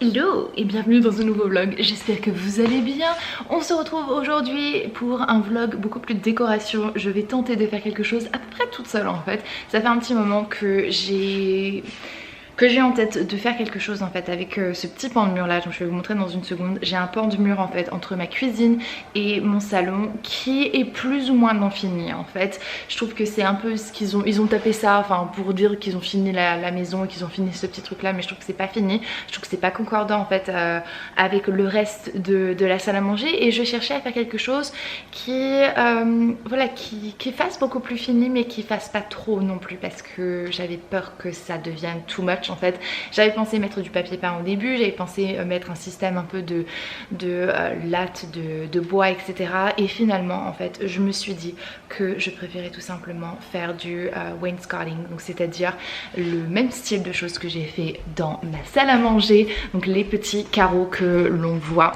Hello et bienvenue dans un nouveau vlog, j'espère que vous allez bien. On se retrouve aujourd'hui pour un vlog beaucoup plus de décoration. Je vais tenter de faire quelque chose à peu près toute seule en fait. Ça fait un petit moment que j'ai en tête de faire quelque chose en fait avec ce petit pan de mur là, donc je vais vous montrer dans une seconde. J'ai un pan de mur en fait entre ma cuisine et mon salon qui est plus ou moins non fini en fait. Je trouve que c'est un peu ce qu'ils ont tapé ça, enfin pour dire qu'ils ont fini la maison et qu'ils ont fini ce petit truc là, mais je trouve que c'est pas fini. Je trouve que c'est pas concordant en fait avec le reste de la salle à manger, et je cherchais à faire quelque chose qui voilà, qui fasse beaucoup plus fini mais qui fasse pas trop non plus, parce que j'avais peur que ça devienne too much. En fait, j'avais pensé mettre du papier peint au début, j'avais pensé mettre un système un peu de latte, de bois, etc. Et finalement, en fait, je me suis dit que je préférais tout simplement faire du wainscoting, donc c'est-à-dire le même style de choses que j'ai fait dans ma salle à manger, donc les petits carreaux que l'on voit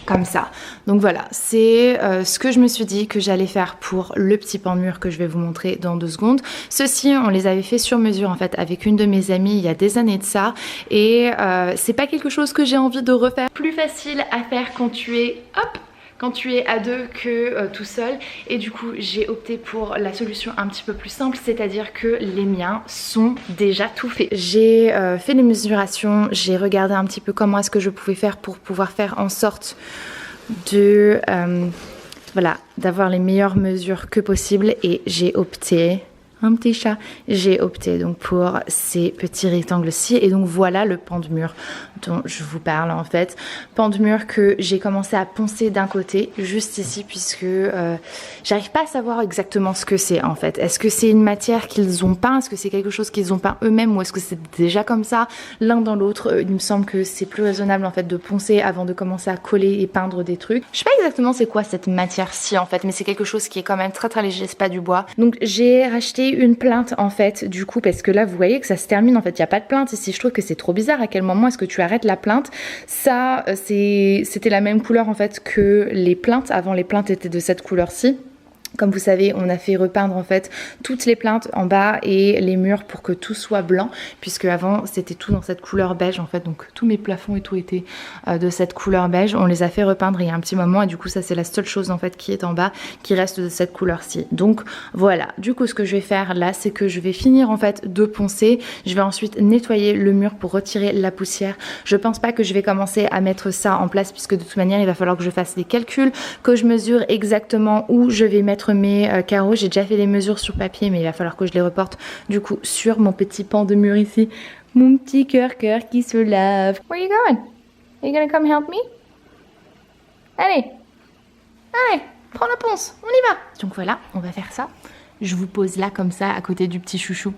comme ça. Donc voilà, c'est ce que je me suis dit que j'allais faire pour le petit pan de mur que je vais vous montrer dans 2 secondes. Ceux-ci, on les avait fait sur mesure en fait avec une de mes amies il y a des années de ça, et c'est pas quelque chose que j'ai envie de refaire. Plus facile à faire quand tu es quand tu es à 2 que tout seul, et du coup j'ai opté pour la solution un petit peu plus simple, c'est-à-dire que les miens sont déjà tout faits. J'ai fait les mesurations, j'ai regardé un petit peu comment est-ce que je pouvais faire pour pouvoir faire en sorte de voilà, d'avoir les meilleures mesures que possible, et j'ai opté, un petit chat, j'ai opté donc pour ces petits rectangles-ci. Et donc voilà le pan de mur dont je vous parle en fait. Pan de mur que j'ai commencé à poncer d'un côté, juste ici, puisque j'arrive pas à savoir exactement ce que c'est en fait. Est-ce que c'est une matière qu'ils ont peint? Est-ce que c'est quelque chose qu'ils ont peint eux-mêmes, ou est-ce que c'est déjà comme ça l'un dans l'autre? Il me semble que c'est plus raisonnable en fait de poncer avant de commencer à coller et peindre des trucs. Je sais pas exactement c'est quoi cette matière-ci en fait, mais c'est quelque chose qui est quand même très très léger, c'est pas du bois. Donc j'ai racheté une plinthe en fait, du coup, parce que là vous voyez que ça se termine en fait, il n'y a pas de plinthe ici. Je trouve que c'est trop bizarre. À quel moment est-ce que tu arrêtes la plinthe? Ça c'était la même couleur en fait que les plinthes. Avant, les plinthes étaient de cette couleur-ci. Comme vous savez, on a fait repeindre en fait toutes les plinthes en bas et les murs pour que tout soit blanc, puisque avant c'était tout dans cette couleur beige en fait, donc tous mes plafonds et tout étaient de cette couleur beige. On les a fait repeindre il y a un petit moment, et du coup ça c'est la seule chose en fait qui est en bas qui reste de cette couleur-ci. Donc voilà, du coup ce que je vais faire là, c'est que je vais finir en fait de poncer. Je vais ensuite nettoyer le mur pour retirer la poussière. Je pense pas que je vais commencer à mettre ça en place, puisque de toute manière il va falloir que je fasse des calculs, que je mesure exactement où je vais mettre mes carreaux. J'ai déjà fait les mesures sur papier, mais il va falloir que je les reporte du coup sur mon petit pan de mur ici. Mon petit cœur qui se lave. Where are you going? Are you gonna come help me? Allez, allez, prends la ponce, on y va. Donc voilà, on va faire ça. Je vous pose là comme ça à côté du petit chouchou.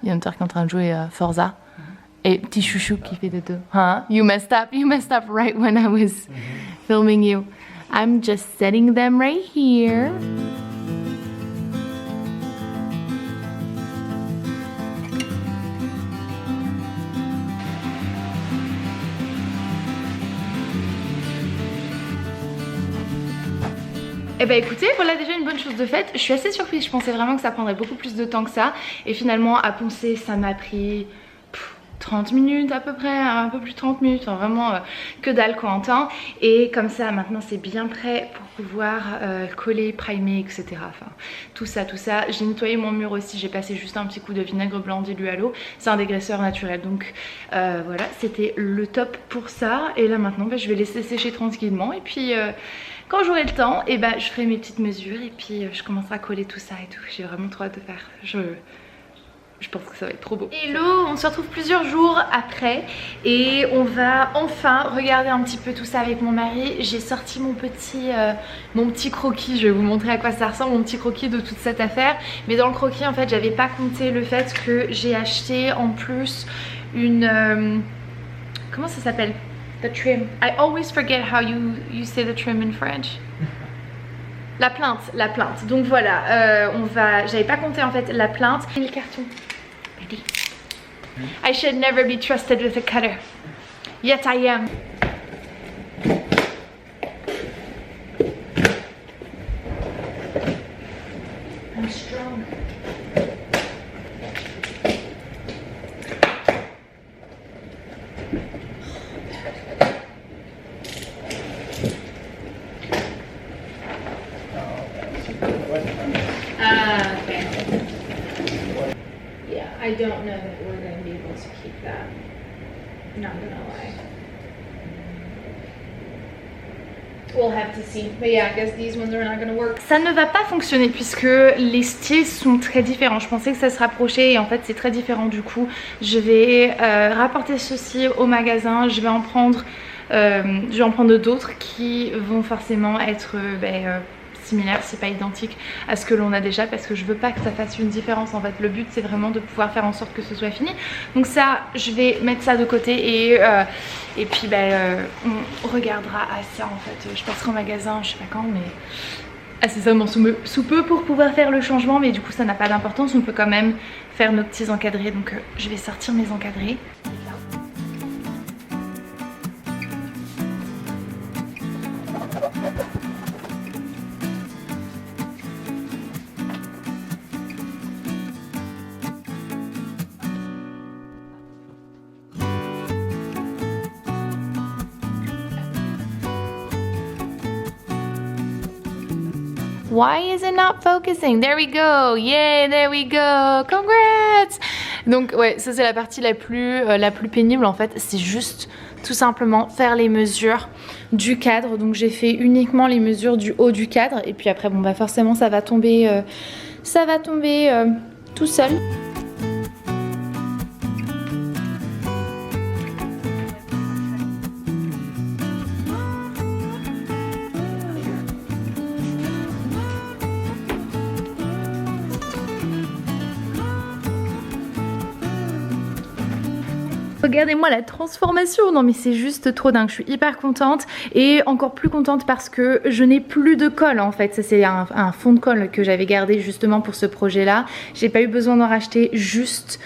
Il y a un truc qui est en train de jouer Forza. Et petit chouchou qui fait de deux. Huh? You messed up right when I was filming you. I'm just setting them right here. Eh ben écoutez, voilà déjà une bonne chose de faite. Je suis assez surprise, je pensais vraiment que ça prendrait beaucoup plus de temps que ça. Et finalement à poncer ça m'a pris 30 minutes à peu près, un peu plus de 30 minutes, enfin vraiment que dalle quoi en temps. Et comme ça maintenant c'est bien prêt pour pouvoir coller, primer, etc. Enfin tout ça. J'ai nettoyé mon mur aussi, j'ai passé juste un petit coup de vinaigre blanc dilué à l'eau. C'est un dégraisseur naturel, donc voilà, c'était le top pour ça. Et là maintenant je vais laisser sécher tranquillement, et puis quand j'aurai le temps, et je ferai mes petites mesures, et puis je commencerai à coller tout ça et tout. J'ai vraiment trop hâte de faire. Je pense que ça va être trop beau. Hello, on se retrouve plusieurs jours après et on va enfin regarder un petit peu tout ça avec mon mari. J'ai sorti mon petit croquis, je vais vous montrer à quoi ça ressemble, mon petit croquis de toute cette affaire. Mais dans le croquis en fait j'avais pas compté le fait que j'ai acheté en plus une... comment ça s'appelle? The trim. I always forget how you say the trim in French. La plainte. Donc voilà, j'avais pas compté en fait la plainte. Et le carton. Ready? I should never be trusted with a cutter. Yet I am. I'm strong. We'll have to see. But yeah, I guess these ones are not gonna work. Ça ne va pas fonctionner puisque les styles sont très différents. Je pensais que ça se rapprochait et en fait c'est très différent. Du coup, je vais rapporter ceci au magasin. Je vais en prendre d'autres qui vont forcément être similaire, c'est pas identique à ce que l'on a déjà, parce que je veux pas que ça fasse une différence. En fait le but c'est vraiment de pouvoir faire en sorte que ce soit fini. Donc ça, je vais mettre ça de côté et puis on regardera à ça en fait. Je passerai au magasin, je sais pas quand, mais incessamment sous peu pour pouvoir faire le changement, mais du coup ça n'a pas d'importance, on peut quand même faire nos petits encadrés. Donc je vais sortir mes encadrés. Why is it not focusing? There we go. Yeah, there we go. Congrats. Donc ouais, ça c'est la partie la plus pénible en fait. C'est juste tout simplement faire les mesures du cadre. Donc j'ai fait uniquement les mesures du haut du cadre. Et puis après bon bah forcément ça va tomber tout seul. Regardez-moi la transformation, non mais c'est juste trop dingue, je suis hyper contente et encore plus contente parce que je n'ai plus de colle en fait. Ça c'est un fond de colle que j'avais gardé justement pour ce projet là. J'ai pas eu besoin d'en racheter, juste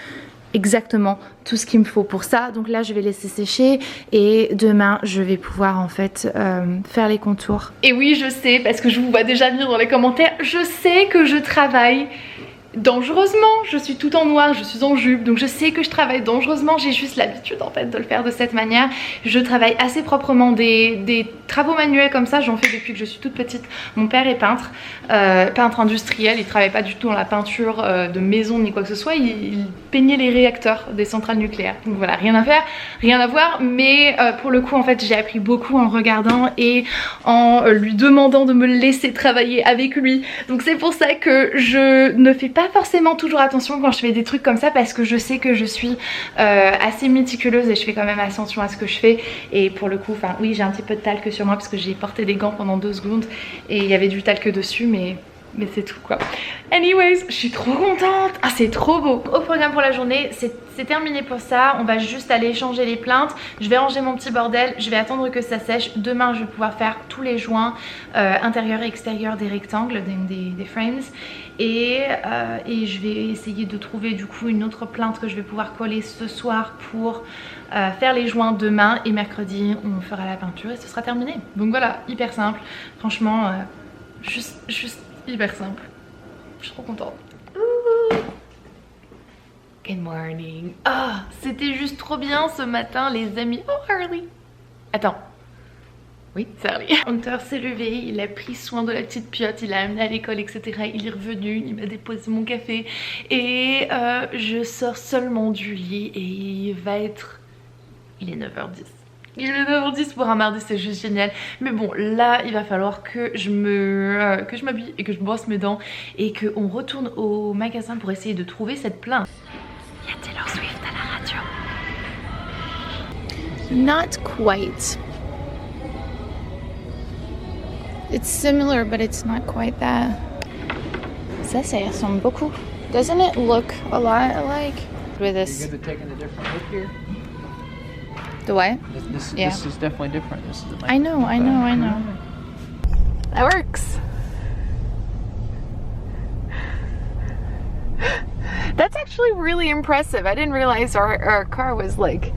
exactement tout ce qu'il me faut pour ça. Donc là je vais laisser sécher et demain je vais pouvoir en fait faire les contours. Et oui je sais, parce que je vous vois déjà venir dans les commentaires, je sais que je travaille dangereusement, je suis tout en noir, je suis en jupe, donc je sais que je travaille dangereusement, j'ai juste l'habitude en fait de le faire de cette manière. Je travaille assez proprement, des travaux manuels comme ça, j'en fais depuis que je suis toute petite. Mon père est peintre, peintre industriel, il travaille pas du tout dans la peinture de maison ni quoi que ce soit, il peignait les réacteurs des centrales nucléaires. Donc voilà, rien à faire, rien à voir, mais pour le coup en fait j'ai appris beaucoup en le regardant et en lui demandant de me laisser travailler avec lui. Donc c'est pour ça que je ne fais pas forcément toujours attention quand je fais des trucs comme ça, parce que je sais que je suis assez méticuleuse et je fais quand même attention à ce que je fais. Et pour le coup, enfin oui j'ai un petit peu de talc sur moi parce que j'ai porté des gants pendant 2 secondes et il y avait du talc dessus, mais c'est tout quoi. Anyways, je suis trop contente. Ah c'est trop beau. Au programme pour la journée, c'est terminé pour ça. On va juste aller changer les plinthes. Je vais ranger mon petit bordel. Je vais attendre que ça sèche. Demain je vais pouvoir faire tous les joints intérieur et extérieur des rectangles, des frames. Et je vais essayer de trouver du coup une autre plinthe que je vais pouvoir coller ce soir pour faire les joints demain. Et mercredi on fera la peinture et ce sera terminé. Donc voilà, hyper simple. Franchement juste hyper simple. Je suis trop contente. Good morning. Ah, c'était juste trop bien ce matin les amis. Oh Harley. Attends. Oui, c'est Harley. Hunter s'est levé, il a pris soin de la petite piotte, il l'a amené à l'école, etc. Il est revenu, il m'a déposé mon café et je sors seulement du lit et il est 9h10. Il est 9h10 pour un mardi, c'est juste génial. Mais bon, là, il va falloir que je m'habille et que je brosse mes dents et qu'on retourne au magasin pour essayer de trouver cette plainte. Il y a Taylor Swift à la radio. Not quite. It's similar, but it's not quite that. Ça y ressemble beaucoup. Doesn't it look a lot alike? With this. You're good with taking a different look here? The what? This is definitely different. This is the I know. That works. That's actually really impressive. I didn't realize our car was like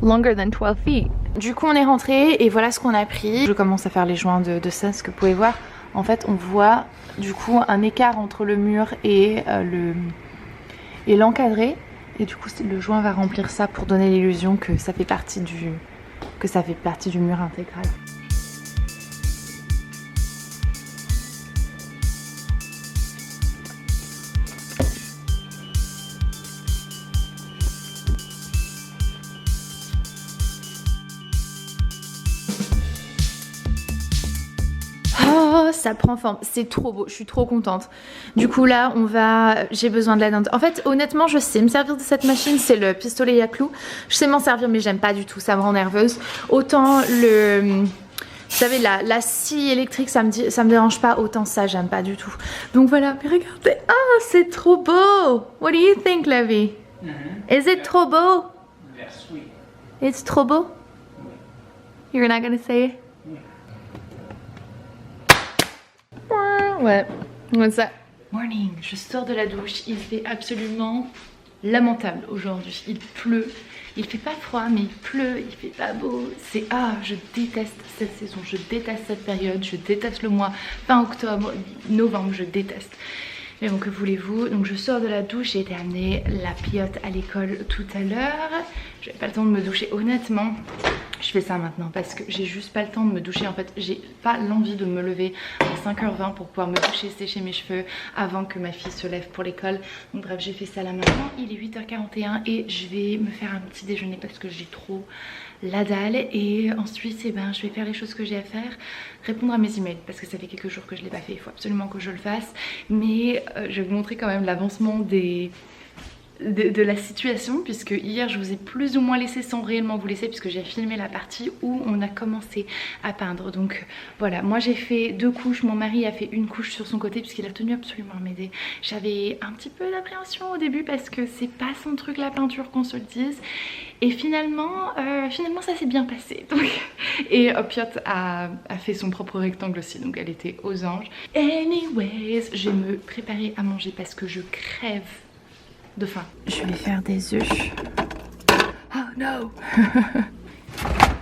longer than 12 feet. Du coup on est rentré et voilà ce qu'on a pris. Je commence à faire les joints de ça, ce que vous pouvez voir. En fait on voit du coup un écart entre le mur et l'encadré. Et du coup le joint va remplir ça pour donner l'illusion que ça fait partie du mur intégral. Oh, ça prend forme, c'est trop beau, je suis trop contente. Du coup là, j'ai besoin de l'aide. En fait, honnêtement, je sais me servir de cette machine, c'est le pistolet à clous. Je sais m'en servir, mais j'aime pas du tout, ça me rend nerveuse. Autant le... Vous savez, la scie électrique, ça me dérange pas, autant ça, j'aime pas du tout. Donc voilà, mais regardez, ah, c'est trop beau. What do you think, Levi? Is it trop beau? Yes, sweet. It's trop beau? You're not gonna say it? Ouais, ça. Morning, je sors de la douche, il fait absolument lamentable aujourd'hui. Il pleut, il fait pas froid mais il pleut, il fait pas beau. C'est je déteste cette saison, je déteste cette période, je déteste le mois fin octobre, novembre, je déteste. Mais bon, que voulez-vous? Donc je sors de la douche, j'ai été amener la Piote à l'école tout à l'heure. J'avais pas le temps de me doucher, honnêtement. Je fais ça maintenant parce que j'ai juste pas le temps de me doucher. En fait, j'ai pas l'envie de me lever à 5h20 pour pouvoir me doucher, sécher mes cheveux avant que ma fille se lève pour l'école. Donc bref, j'ai fait ça là maintenant. Il est 8h41 et je vais me faire un petit déjeuner parce que j'ai trop la dalle. Et ensuite, je vais faire les choses que j'ai à faire. Répondre à mes emails parce que ça fait quelques jours que je l'ai pas fait. Il faut absolument que je le fasse. Mais je vais vous montrer quand même l'avancement de la situation, puisque hier je vous ai plus ou moins laissé sans réellement vous laisser, puisque j'ai filmé la partie où on a commencé à peindre. Donc voilà, moi j'ai fait 2 couches, mon mari a fait une couche sur son côté puisqu'il a tenu absolument à m'aider. J'avais un petit peu d'appréhension au début parce que c'est pas son truc la peinture, qu'on se le dise. Et finalement ça s'est bien passé. Donc, et Piote a fait son propre rectangle aussi, donc elle était aux anges. Anyways, je vais me préparer à manger parce que je crève de faim. Je vais faire des œufs. Oh no.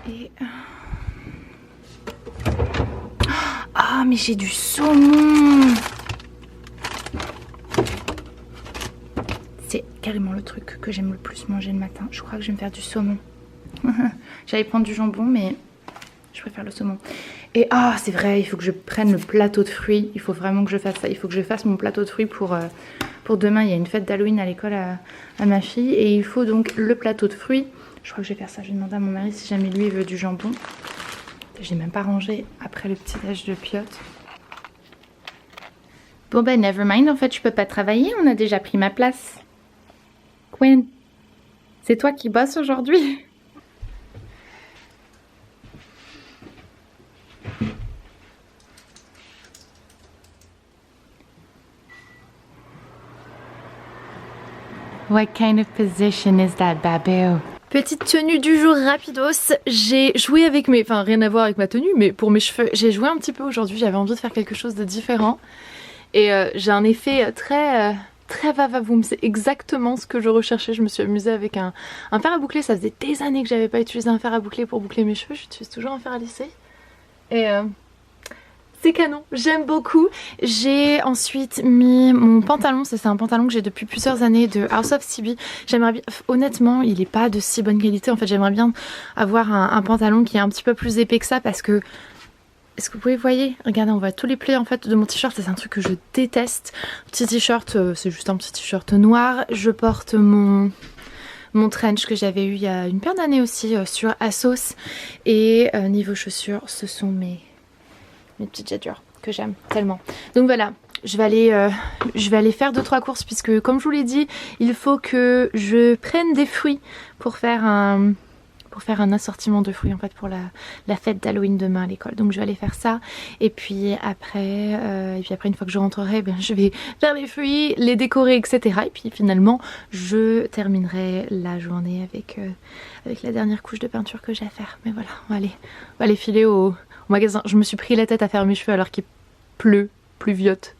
Et mais j'ai du saumon. C'est carrément le truc que j'aime le plus manger le matin. Je crois que je vais me faire du saumon. J'allais prendre du jambon, mais je préfère le saumon. Et c'est vrai, il faut que je prenne le plateau de fruits. Il faut vraiment que je fasse ça. Il faut que je fasse mon plateau de fruits pour demain. Il y a une fête d'Halloween à l'école à ma fille. Et il faut donc le plateau de fruits. Je crois que je vais faire ça. Je vais demander à mon mari si jamais lui veut du jambon. J'ai même pas rangé après le petit déj de Piote. Bon never mind. En fait, je peux pas travailler. On a déjà pris ma place. Gwen, c'est toi qui bosses aujourd'hui? What kind of position is that, Babou? Petite tenue du jour rapidos. J'ai joué avec mes... Enfin, rien à voir avec ma tenue, mais pour mes cheveux, j'ai joué un petit peu aujourd'hui. J'avais envie de faire quelque chose de différent. Et j'ai un effet très va-va-voum. C'est exactement ce que je recherchais. Je me suis amusée avec un fer à boucler. Ça faisait des années que j'avais pas utilisé un fer à boucler pour boucler mes cheveux. J'utilise toujours un fer à lisser. Et... c'est canon, j'aime beaucoup. J'ai ensuite mis mon pantalon, ça c'est un pantalon que j'ai depuis plusieurs années de House of CB. J'aimerais bien, honnêtement il est pas de si bonne qualité, en fait j'aimerais bien avoir un pantalon qui est un petit peu plus épais que ça parce que... Est-ce que vous pouvez voir? Regardez, on voit tous les plis en fait de mon t-shirt, c'est un truc que je déteste. Petit t-shirt, c'est juste un petit t-shirt noir. Je porte mon trench que j'avais eu il y a une paire d'années aussi sur Asos. Et niveau chaussures, ce sont mes petites jettures que j'aime tellement. Donc voilà, je vais aller faire 2-3 courses puisque comme je vous l'ai dit, il faut que je prenne des fruits pour faire un assortiment de fruits en fait pour la fête d'Halloween demain à l'école. Donc je vais aller faire ça et puis après une fois que je rentrerai, je vais faire les fruits, les décorer, etc. Et puis finalement je terminerai la journée avec la dernière couche de peinture que j'ai à faire. Mais voilà, on va aller filer au magasin. Je me suis pris la tête à faire mes cheveux alors qu'il pleuviote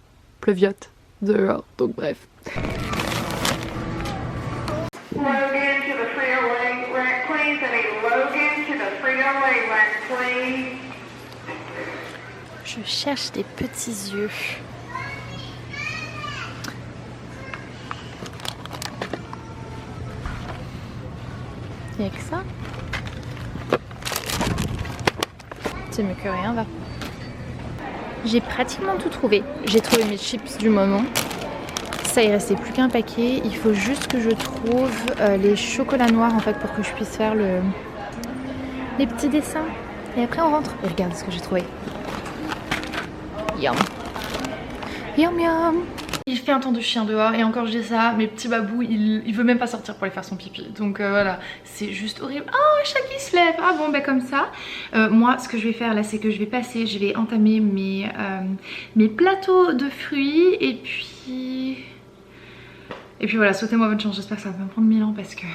dehors. Donc bref. Logan to the Frito-Lay rack, please. I need Logan to the Frito-Lay rack, please. Je cherche des petits yeux. Il n'y a que ça. C'est mieux que rien, va. J'ai pratiquement tout trouvé. J'ai trouvé mes chips du moment. Ça, il restait plus qu'un paquet. Il faut juste que je trouve les chocolats noirs en fait pour que je puisse faire les petits dessins. Et après on rentre. Et regarde ce que j'ai trouvé. Yum. Yum yum. Il fait un temps de chien dehors et encore je dis ça, mes petits babous il veut même pas sortir pour aller faire son pipi. Donc voilà, c'est juste horrible. Oh, Shaggy se lève. Ah bon, bah comme ça. Moi ce que je vais faire là, c'est que je vais entamer mes plateaux de fruits et puis voilà, souhaitez-moi bonne chance. J'espère que ça va pas me prendre 1000 ans parce que...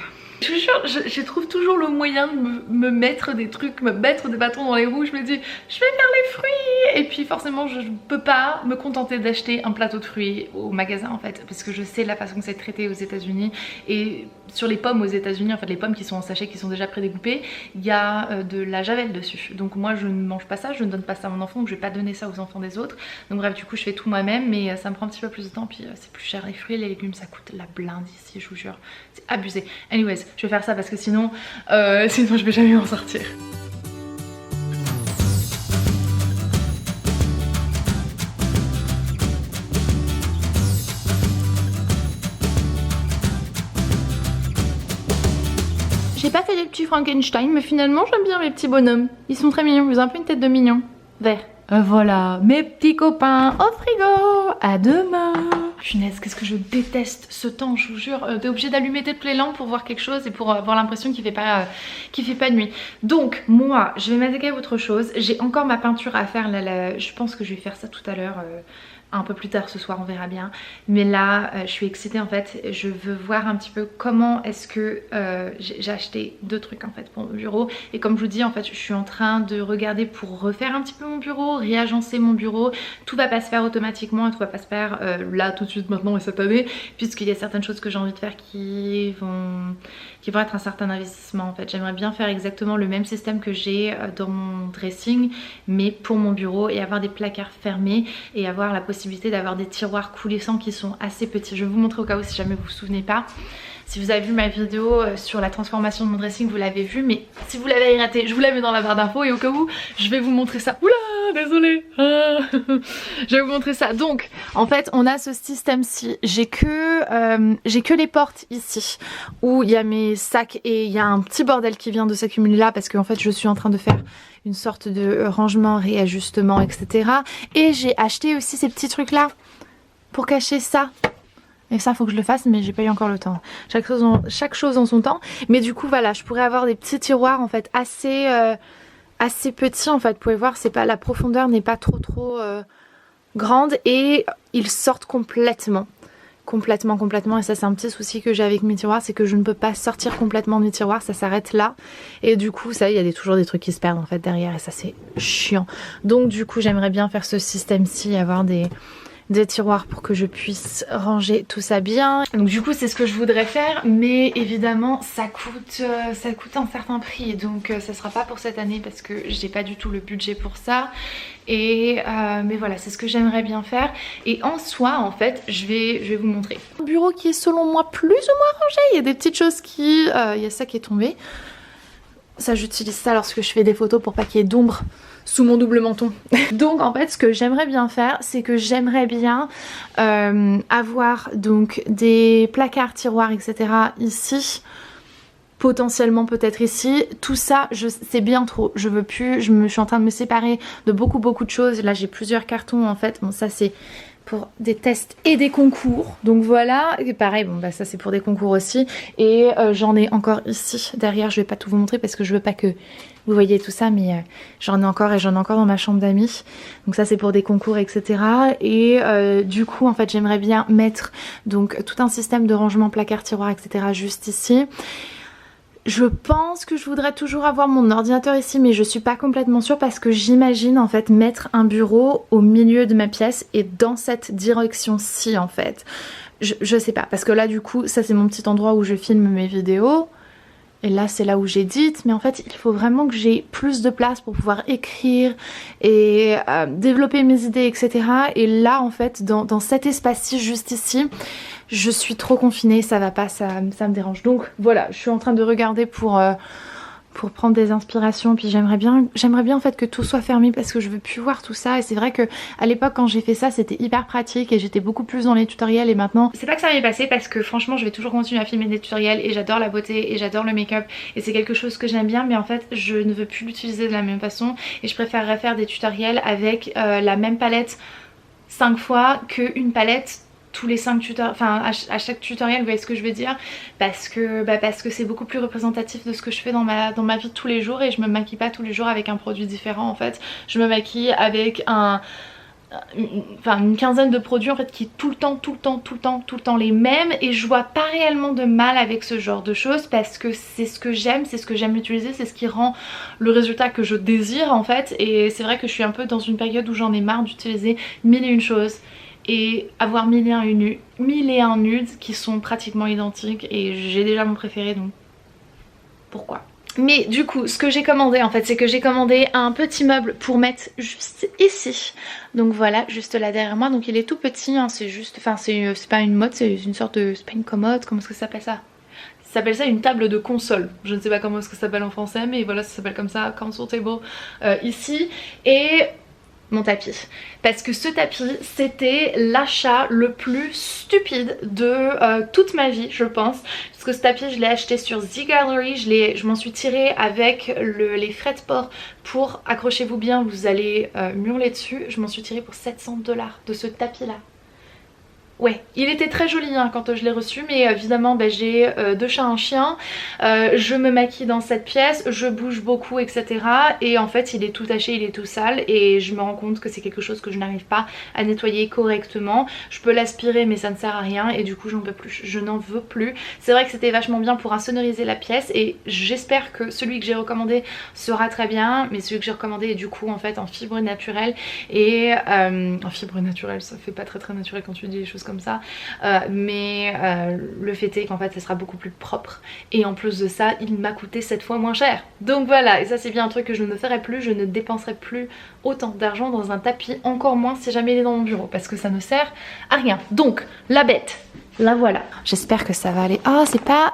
Je vous jure, je trouve toujours le moyen de me mettre des trucs, me mettre des bâtons dans les roues. Je me dis, je vais faire les fruits. Et puis forcément, je peux pas me contenter d'acheter un plateau de fruits au magasin en fait. Parce que je sais la façon que c'est traité aux États-Unis. Et sur les pommes aux États-Unis, en fait, les pommes qui sont en sachet, qui sont déjà prédécoupées, il y a de la javel dessus. Donc moi, je ne mange pas ça, je ne donne pas ça à mon enfant. Donc je vais pas donner ça aux enfants des autres. Donc bref, du coup, je fais tout moi-même. Mais ça me prend un petit peu plus de temps. Puis c'est plus cher. Les fruits et les légumes, ça coûte la blinde ici, je vous jure. C'est abusé. Anyways, je vais faire ça parce que sinon je vais jamais m'en sortir. J'ai pas fait les petits Frankenstein, mais finalement j'aime bien les petits bonhommes. Ils sont très mignons, ils ont un peu une tête de mignon. Vert. Voilà, mes petits copains au frigo. À demain. Punaise, qu'est-ce que je déteste ce temps, je vous jure. T'es obligé d'allumer toutes les lampes pour voir quelque chose et pour avoir l'impression qu'il fait pas nuit. Donc moi, je vais m'attaquer à autre chose. J'ai encore ma peinture à faire. Là, je pense que je vais faire ça tout à l'heure. Un peu plus tard ce soir, on verra bien. Mais là je suis excitée en fait. Je veux voir un petit peu comment est-ce que j'ai acheté 2 trucs en fait pour mon bureau. Et comme je vous dis en fait, je suis en train de regarder pour refaire un petit peu mon bureau, réagencer mon bureau. Tout va pas se faire automatiquement et tout va pas se faire là tout de suite maintenant et cette année, puisqu'il y a certaines choses que j'ai envie de faire qui vont être un certain investissement en fait. J'aimerais bien faire exactement le même système que j'ai dans mon dressing, mais pour mon bureau, et avoir des placards fermés et avoir la possibilité d'avoir des tiroirs coulissants qui sont assez petits. Je vais vous montrer au cas où si jamais vous vous souvenez pas. Si vous avez vu ma vidéo sur la transformation de mon dressing, vous l'avez vu, mais si vous l'avez raté, je vous la mets dans la barre d'infos et au cas où, je vais vous montrer ça. Oula, désolée. Je vais vous montrer ça. Donc, en fait, on a ce système-ci. J'ai que les portes ici où il y a mes sacs et il y a un petit bordel qui vient de s'accumuler là parce qu'en fait, je suis en train de faire une sorte de rangement, réajustement, etc. Et j'ai acheté aussi ces petits trucs là pour cacher ça. Et ça faut que je le fasse, mais j'ai pas eu encore le temps. Chaque chose en son temps. Mais du coup voilà, je pourrais avoir des petits tiroirs en fait assez petits en fait. Vous pouvez voir, c'est pas, la profondeur n'est pas trop grande et ils sortent complètement. Et ça c'est un petit souci que j'ai avec mes tiroirs, c'est que je ne peux pas sortir complètement mes tiroirs, ça s'arrête là. Et du coup ça, il y a toujours des trucs qui se perdent en fait derrière et ça c'est chiant. Donc du coup j'aimerais bien faire ce système-ci, avoir des tiroirs pour que je puisse ranger tout ça bien. Donc du coup c'est ce que je voudrais faire, mais évidemment ça coûte un certain prix, donc ça sera pas pour cette année parce que j'ai pas du tout le budget pour ça. Et mais voilà, c'est ce que j'aimerais bien faire. Et en soi en fait je vais vous montrer un bureau qui est selon moi plus ou moins rangé. Il y a des petites choses qui... il y a ça qui est tombé. Ça, j'utilise ça lorsque je fais des photos pour pas qu'il y ait d'ombre sous mon double menton. Donc en fait ce que j'aimerais bien faire, c'est que j'aimerais bien avoir donc des placards, tiroirs, etc. ici, potentiellement peut-être ici. Tout ça c'est bien trop, je veux plus, je suis en train de me séparer de beaucoup de choses. Là j'ai plusieurs cartons en fait. Bon ça c'est pour des tests et des concours, donc voilà. Et pareil, bon bah ça c'est pour des concours aussi. Et j'en ai encore ici derrière, je vais pas tout vous montrer parce que je veux pas que vous voyez tout ça, mais j'en ai encore, et j'en ai encore dans ma chambre d'amis. Donc ça c'est pour des concours, etc. Et du coup en fait j'aimerais bien mettre donc tout un système de rangement, placard, tiroir, etc. juste ici. Je pense que je voudrais toujours avoir mon ordinateur ici, mais je suis pas complètement sûre parce que j'imagine en fait mettre un bureau au milieu de ma pièce et dans cette direction-ci en fait. Je sais pas, parce que là du coup ça c'est mon petit endroit où je filme mes vidéos. Et là c'est là où j'édite, mais en fait il faut vraiment que j'ai plus de place pour pouvoir écrire et développer mes idées, etc. Et là en fait dans cet espace-ci juste ici, je suis trop confinée, ça va pas, ça me dérange. Donc voilà, je suis en train de regarder pour pour prendre des inspirations. Puis j'aimerais bien en fait que tout soit fermé parce que je veux plus voir tout ça. Et c'est vrai que à l'époque quand j'ai fait ça c'était hyper pratique et j'étais beaucoup plus dans les tutoriels. Et maintenant c'est pas que ça m'est passé parce que franchement je vais toujours continuer à filmer des tutoriels et j'adore la beauté et j'adore le make-up et c'est quelque chose que j'aime bien, mais en fait je ne veux plus l'utiliser de la même façon et je préférerais faire des tutoriels avec la même palette 5 fois qu'une palette tous les 5 tutoriels, enfin à chaque tutoriel, vous voyez ce que je veux dire, parce que c'est beaucoup plus représentatif de ce que je fais dans ma vie de tous les jours et je me maquille pas tous les jours avec un produit différent en fait. Je me maquille avec une quinzaine de produits en fait qui est tout le temps les mêmes et je vois pas réellement de mal avec ce genre de choses parce que c'est ce que j'aime utiliser, c'est ce qui rend le résultat que je désire en fait. Et c'est vrai que je suis un peu dans une période où j'en ai marre d'utiliser 1001 choses et avoir 1001 nudes qui sont pratiquement identiques et j'ai déjà mon préféré, donc pourquoi? Mais du coup ce que j'ai commandé en fait c'est que j'ai commandé un petit meuble pour mettre juste ici, donc voilà, juste là derrière moi. Donc il est tout petit hein, c'est juste, enfin c'est pas une mode, c'est une sorte de, c'est pas une commode, comment est-ce que ça s'appelle ça? Ça s'appelle ça une table de console, je ne sais pas comment est-ce que ça s'appelle en français mais voilà, ça s'appelle comme ça, console table ici. Et mon tapis, parce que ce tapis c'était l'achat le plus stupide de toute ma vie je pense, parce que ce tapis je l'ai acheté sur The Gallery, je m'en suis tirée avec les frais de port pour, accrochez-vous bien, vous allez hurler dessus, je m'en suis tirée pour 700 $ de ce tapis là. Ouais, il était très joli hein, quand je l'ai reçu, mais évidemment j'ai 2 chats, un chien, je me maquille dans cette pièce, je bouge beaucoup etc. Et en fait il est tout taché, il est tout sale et je me rends compte que c'est quelque chose que je n'arrive pas à nettoyer correctement. Je peux l'aspirer mais ça ne sert à rien et du coup j'en peux plus, je n'en veux plus. C'est vrai que c'était vachement bien pour insonoriser la pièce et j'espère que celui que j'ai recommandé sera très bien, mais celui que j'ai recommandé est du coup en fait en fibre naturelle et en fibre naturelle, ça fait pas très naturel quand tu dis des choses comme ça, mais le fait est qu'en fait ça sera beaucoup plus propre et en plus de ça il m'a coûté 7 fois moins cher, donc voilà. Et ça c'est bien un truc que je ne ferai plus, je ne dépenserai plus autant d'argent dans un tapis, encore moins si jamais il est dans mon bureau parce que ça ne sert à rien. Donc la bête, la voilà, j'espère que ça va aller. Ah c'est pas...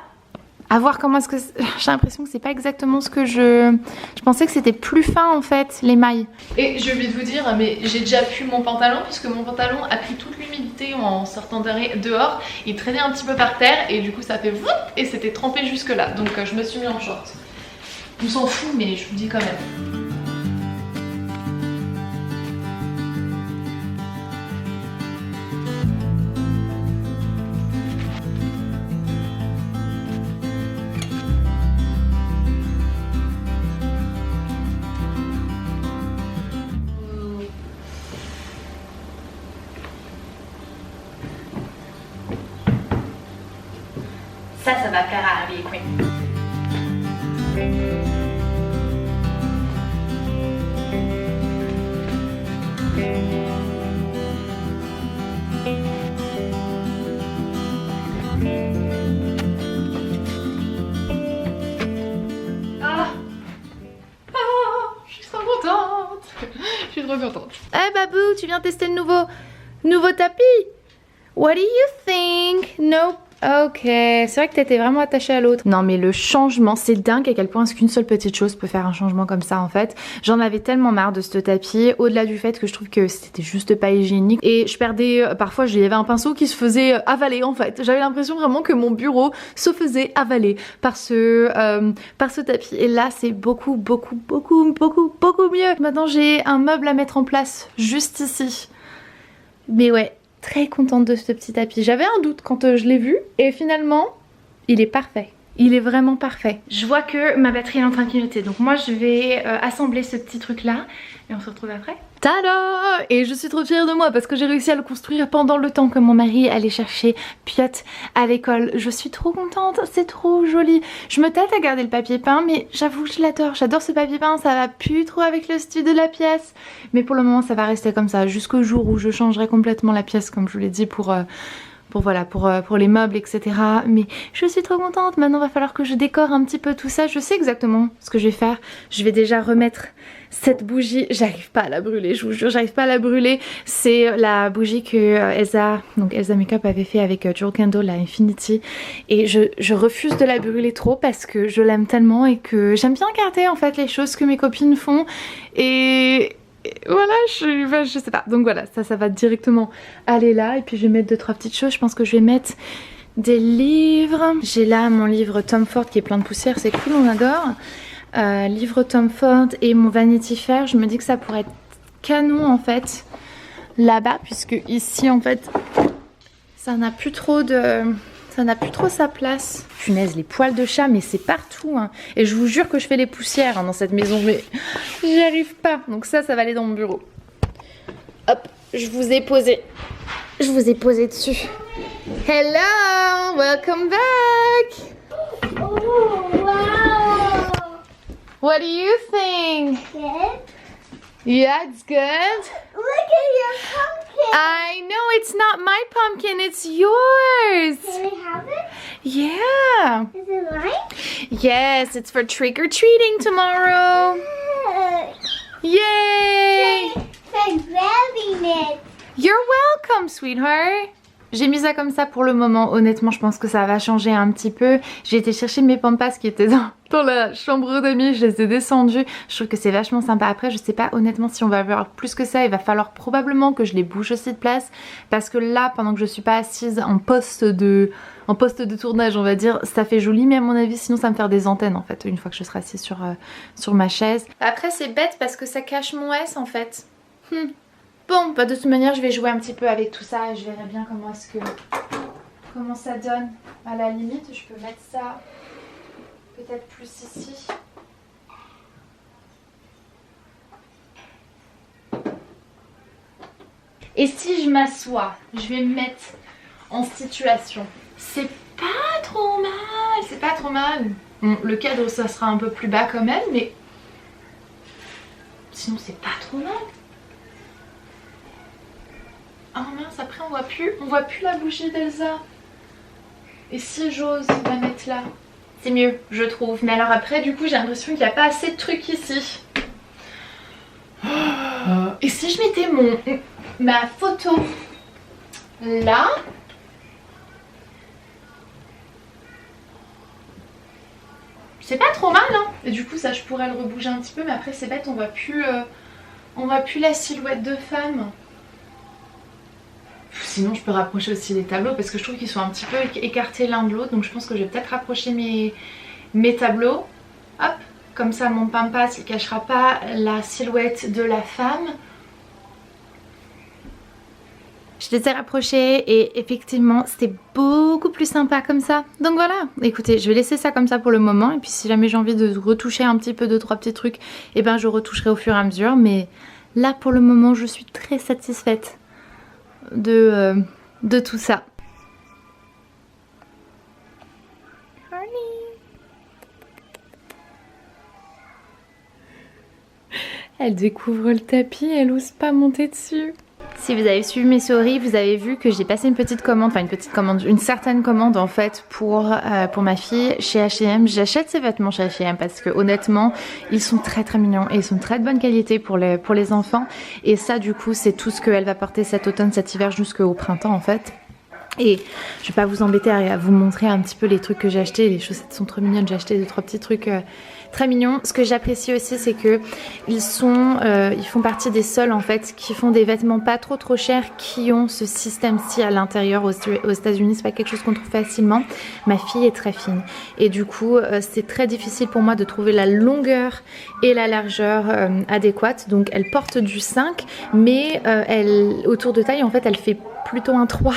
à voir comment est-ce que... j'ai l'impression que c'est pas exactement ce que je pensais que c'était plus fin en fait les mailles. Et j'ai oublié de vous dire mais j'ai déjà pu mon pantalon puisque mon pantalon a pris toute l'humidité en sortant dehors, il traînait un petit peu par terre et du coup ça fait voup et c'était trempé jusque là, donc je me suis mis en short. On s'en fout mais je vous dis quand même. Ça va plaire à Harley Quinn. Je suis trop contente. Je suis trop contente. Eh Babou, tu viens tester le nouveau tapis? What do you think? Nope. Ok, c'est vrai que t'étais vraiment attachée à l'autre. Non mais le changement, c'est dingue à quel point est-ce qu'une seule petite chose peut faire un changement comme ça en fait. J'en avais tellement marre de ce tapis, au-delà du fait que je trouve que c'était juste pas hygiénique. Et je perdais, parfois il y avait un pinceau qui se faisait avaler en fait. J'avais l'impression vraiment que mon bureau se faisait avaler par ce tapis. Et là c'est beaucoup mieux. Maintenant j'ai un meuble à mettre en place juste ici. Mais ouais, très contente de ce petit tapis. J'avais un doute quand je l'ai vu et finalement il est parfait. Il est vraiment parfait. Je vois que ma batterie est en train de clignoter, donc moi je vais assembler ce petit truc là et on se retrouve après. Tada! Et je suis trop fière de moi parce que j'ai réussi à le construire pendant le temps que mon mari allait chercher Piot à l'école. Je suis trop contente, c'est trop joli. Je me tâte à garder le papier peint mais j'avoue que je l'adore. J'adore ce papier peint, ça va plus trop avec le style de la pièce. Mais pour le moment ça va rester comme ça jusqu'au jour où je changerai complètement la pièce comme je vous l'ai dit pour voilà, pour les meubles, etc. Mais je suis trop contente. Maintenant, il va falloir que je décore un petit peu tout ça. Je sais exactement ce que je vais faire. Je vais déjà remettre cette bougie. J'arrive pas à la brûler, je vous jure, j'arrive pas à la brûler. C'est la bougie que Elsa Makeup avait fait avec Jewel Candle, la Infinity. Et je refuse de la brûler trop parce que je l'aime tellement et que j'aime bien garder en fait les choses que mes copines font. Et voilà, je sais pas. Donc voilà, ça va directement aller là. Et puis je vais mettre 2-3 petites choses. Je pense que je vais mettre des livres. J'ai là mon livre Tom Ford qui est plein de poussière, c'est cool, on adore. Livre Tom Ford et mon Vanity Fair. Je me dis que ça pourrait être canon en fait là-bas, puisque ici en fait ça n'a plus trop sa place. Punaise, les poils de chat, mais c'est partout hein. Et je vous jure que je fais les poussières hein, dans cette maison, mais j'y arrive pas. Donc ça va aller dans mon bureau. Hop, je vous ai posé dessus. Hello, welcome back. Oh, wow. What do you think? Good. Yeah, it's good. Look at your pumpkin. I know it's not my pumpkin, it's yours. Can we have it? Yeah. Is it mine? Yes, it's for trick-or-treating tomorrow. Yay! For grabbing it. You're welcome, sweetheart. J'ai mis ça comme ça pour le moment. Honnêtement, je pense que ça va changer un petit peu. J'ai été chercher mes pampas qui étaient dans la chambre d'amis. Je les ai descendus. Je trouve que c'est vachement sympa. Après, je sais pas honnêtement si on va avoir plus que ça. Il va falloir probablement que je les bouge aussi de place. Parce que là, pendant que je suis pas assise en poste de tournage, on va dire, ça fait joli. Mais à mon avis, sinon ça va me faire des antennes en fait. Une fois que je serai assise sur ma chaise. Après, c'est bête parce que ça cache mon S en fait. Bon, bah de toute manière je vais jouer un petit peu avec tout ça et je verrai bien comment ça donne. À la limite je peux mettre ça peut-être plus ici. Et si je m'assois, je vais me mettre en situation. C'est pas trop mal, c'est pas trop mal. Bon, le cadre ça sera un peu plus bas quand même, mais sinon c'est pas trop mal. Oh mince, après on voit plus la bougie d'Elsa. Et si j'ose la mettre là, c'est mieux je trouve. Mais alors après du coup j'ai l'impression qu'il n'y a pas assez de trucs ici. Et si je mettais ma photo là, c'est pas trop mal hein. Et du coup ça je pourrais le rebouger un petit peu, mais après c'est bête, on voit plus la silhouette de femme. Sinon je peux rapprocher aussi les tableaux parce que je trouve qu'ils sont un petit peu écartés l'un de l'autre. Donc je pense que je vais peut-être rapprocher mes tableaux. Hop, comme ça mon pampas il cachera pas la silhouette de la femme. Je les ai rapprochés et effectivement c'était beaucoup plus sympa comme ça. Donc voilà, écoutez, je vais laisser ça comme ça pour le moment. Et puis si jamais j'ai envie de retoucher un petit peu 2-3 petits trucs, et ben je retoucherai au fur et à mesure. Mais là pour le moment je suis très satisfaite de tout ça. Elle découvre le tapis, elle ose pas monter dessus. Si vous avez suivi mes stories, vous avez vu que j'ai passé une certaine commande en fait pour ma fille chez H&M. J'achète ces vêtements chez H&M parce que honnêtement ils sont très très mignons et ils sont de très bonne qualité pour les enfants. Et ça du coup c'est tout ce qu'elle va porter cet automne, cet hiver jusqu'au printemps en fait. Et je vais pas vous embêter à vous montrer un petit peu les trucs que j'ai achetés. Les chaussettes sont trop mignonnes, j'ai acheté 2-3 petits trucs très mignons. Ce que j'apprécie aussi c'est que ils font partie des seuls en fait qui font des vêtements pas trop chers, qui ont ce système-ci à l'intérieur. Aux États-Unis c'est pas quelque chose qu'on trouve facilement. Ma fille est très fine et du coup c'est très difficile pour moi de trouver la longueur et la largeur adéquates. Donc elle porte du 5 mais autour de taille en fait elle fait plutôt un 3.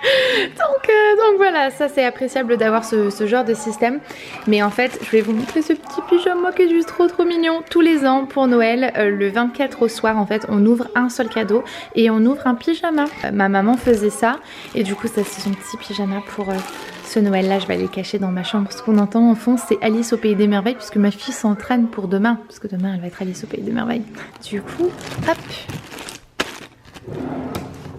Donc voilà, ça c'est appréciable d'avoir ce genre de système. Mais en fait je vais vous montrer ce petit pyjama qui est juste trop mignon. Tous les ans pour Noël, le 24 au soir en fait on ouvre un seul cadeau et on ouvre un pyjama. Ma maman faisait ça et du coup ça c'est son petit pyjama pour ce Noël là. Je vais aller le cacher dans ma chambre. Ce qu'on entend en fond c'est Alice au pays des merveilles, puisque ma fille s'entraîne pour demain, parce que demain elle va être Alice au pays des merveilles. Du coup hop,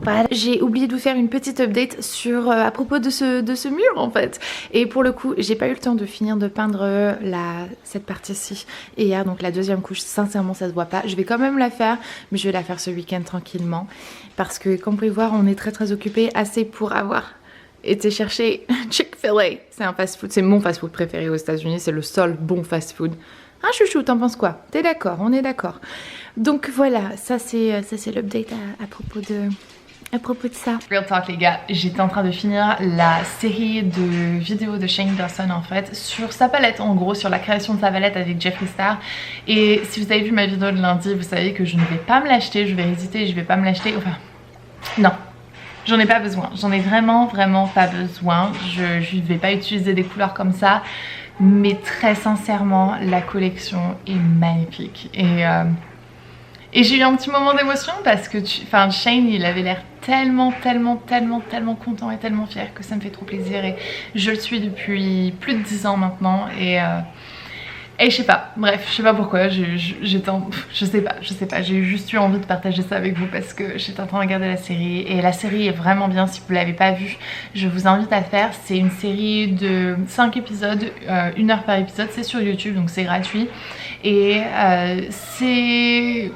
Voilà, j'ai oublié de vous faire une petite update sur à propos de ce mur en fait. Et pour le coup, j'ai pas eu le temps de finir de peindre cette partie-ci et hier, donc la deuxième couche. Sincèrement, ça se voit pas. Je vais quand même la faire, mais je vais la faire ce week-end tranquillement parce que comme vous pouvez voir, on est très occupé, assez pour avoir été chercher Chick-fil-A. C'est un fast-food, c'est mon fast-food préféré aux États-Unis. C'est le seul bon fast-food. Ah chouchou, t'en penses quoi? T'es d'accord? On est d'accord. Donc voilà, ça c'est l'update à propos de ça. Real talk les gars, j'étais en train de finir la série de vidéos de Shane Dawson en fait sur sa palette, en gros sur la création de sa palette avec Jeffree Star. Et si vous avez vu ma vidéo de lundi, vous savez que je ne vais pas me l'acheter, je vais hésiter, je vais pas me l'acheter, enfin non. J'en ai pas besoin, j'en ai vraiment pas besoin. Je vais pas utiliser des couleurs comme ça. Mais très sincèrement, la collection est magnifique. Et j'ai eu un petit moment d'émotion parce que Shane, il avait l'air tellement content et tellement fier que ça me fait trop plaisir. Et je le suis depuis plus de 10 ans maintenant. Et je sais pas, bref, je sais pas pourquoi, je sais pas, j'ai juste eu envie de partager ça avec vous parce que j'étais en train de regarder la série et la série est vraiment bien. Si vous l'avez pas vue, je vous invite à le faire. C'est une série de 5 épisodes, 1 heure par épisode, c'est sur YouTube donc c'est gratuit et c'est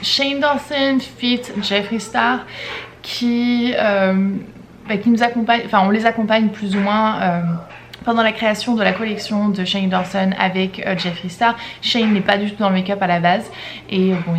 Shane Dawson feat Jeffree Star qui nous accompagne, enfin on les accompagne plus ou moins pendant la création de la collection de Shane Dawson avec Jeffree Star. Shane n'est pas du tout dans le make-up à la base et bon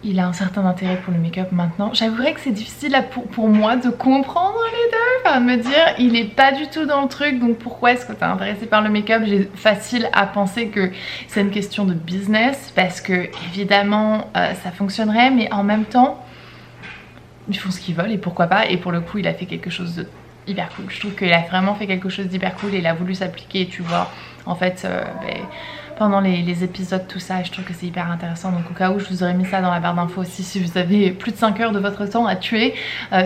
il a un certain intérêt pour le make-up maintenant. J'avouerais que c'est difficile pour moi de comprendre les deux, enfin de me dire il est pas du tout dans le truc donc pourquoi est-ce que t'es intéressé par le make-up. J'ai facile à penser que c'est une question de business parce que évidemment ça fonctionnerait mais en même temps ils font ce qu'ils veulent et pourquoi pas. Et pour le coup il a fait quelque chose de hyper cool. Je trouve qu'il a vraiment fait quelque chose d'hyper cool et il a voulu s'appliquer, tu vois, en fait pendant les épisodes, tout ça. Je trouve que c'est hyper intéressant. Donc au cas où, je vous aurais mis ça dans la barre d'infos aussi si vous avez plus de 5 heures de votre temps à tuer.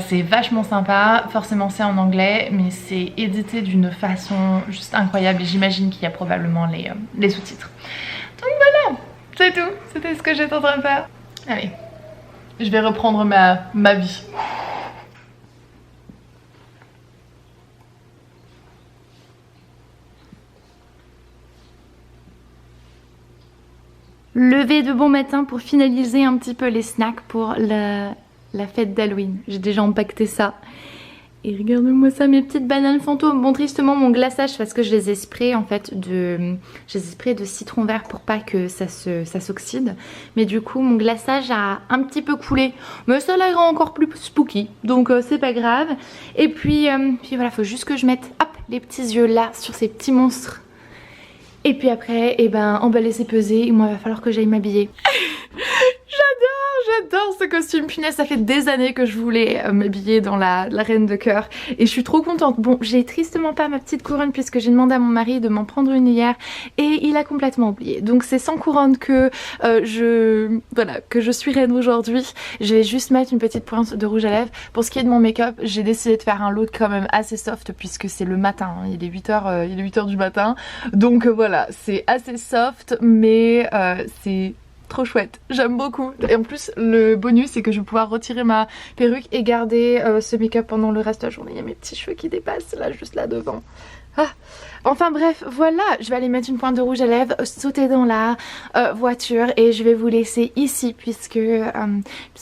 C'est vachement sympa. Forcément c'est en anglais mais c'est édité d'une façon juste incroyable et j'imagine qu'il y a probablement les sous-titres. Donc voilà, c'est tout. C'était ce que j'étais en train de faire. Allez, je vais reprendre ma vie. Lever de bon matin pour finaliser un petit peu les snacks pour la fête d'Halloween. J'ai déjà empaqueté ça. Et regardez-moi ça, mes petites bananes fantômes. Bon, tristement, mon glaçage, parce que je les ai sprayées en fait de citron vert pour pas que ça s'oxyde. Mais du coup, mon glaçage a un petit peu coulé. Mais ça l'a rend encore plus spooky. Donc, c'est pas grave. Et puis voilà, faut juste que je mette hop, les petits yeux là sur ces petits monstres. Et puis après, emballer c'est peser et moi il va falloir que j'aille m'habiller. J'adore ce costume, punaise, ça fait des années que je voulais m'habiller dans la reine de cœur et je suis trop contente. Bon, j'ai tristement pas ma petite couronne puisque j'ai demandé à mon mari de m'en prendre une hier et il a complètement oublié. Donc c'est sans couronne que je suis reine aujourd'hui. Je vais juste mettre une petite pointe de rouge à lèvres. Pour ce qui est de mon make-up, j'ai décidé de faire un look quand même assez soft puisque c'est le matin, hein. Il est 8h du matin. Donc voilà, c'est assez soft mais c'est trop chouette, j'aime beaucoup. Et en plus le bonus c'est que je vais pouvoir retirer ma perruque et garder ce make-up pendant le reste de la journée. Il y a mes petits cheveux qui dépassent là, juste là devant. Enfin bref, voilà, je vais aller mettre une pointe de rouge à lèvres, sauter dans la voiture et je vais vous laisser ici puisque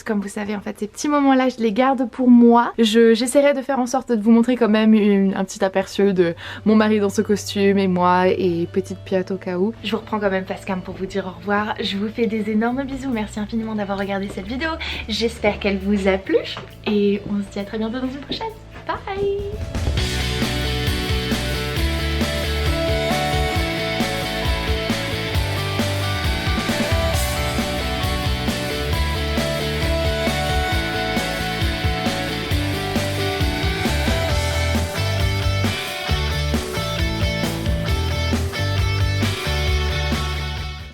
comme vous savez en fait ces petits moments là je les garde pour moi. J'essaierai de faire en sorte de vous montrer quand même un petit aperçu de mon mari dans ce costume et moi et petite pilote au cas où. Je vous reprends quand même face cam pour vous dire au revoir. Je vous fais des énormes bisous, merci infiniment d'avoir regardé cette vidéo. J'espère qu'elle vous a plu et on se dit à très bientôt dans une prochaine. Bye.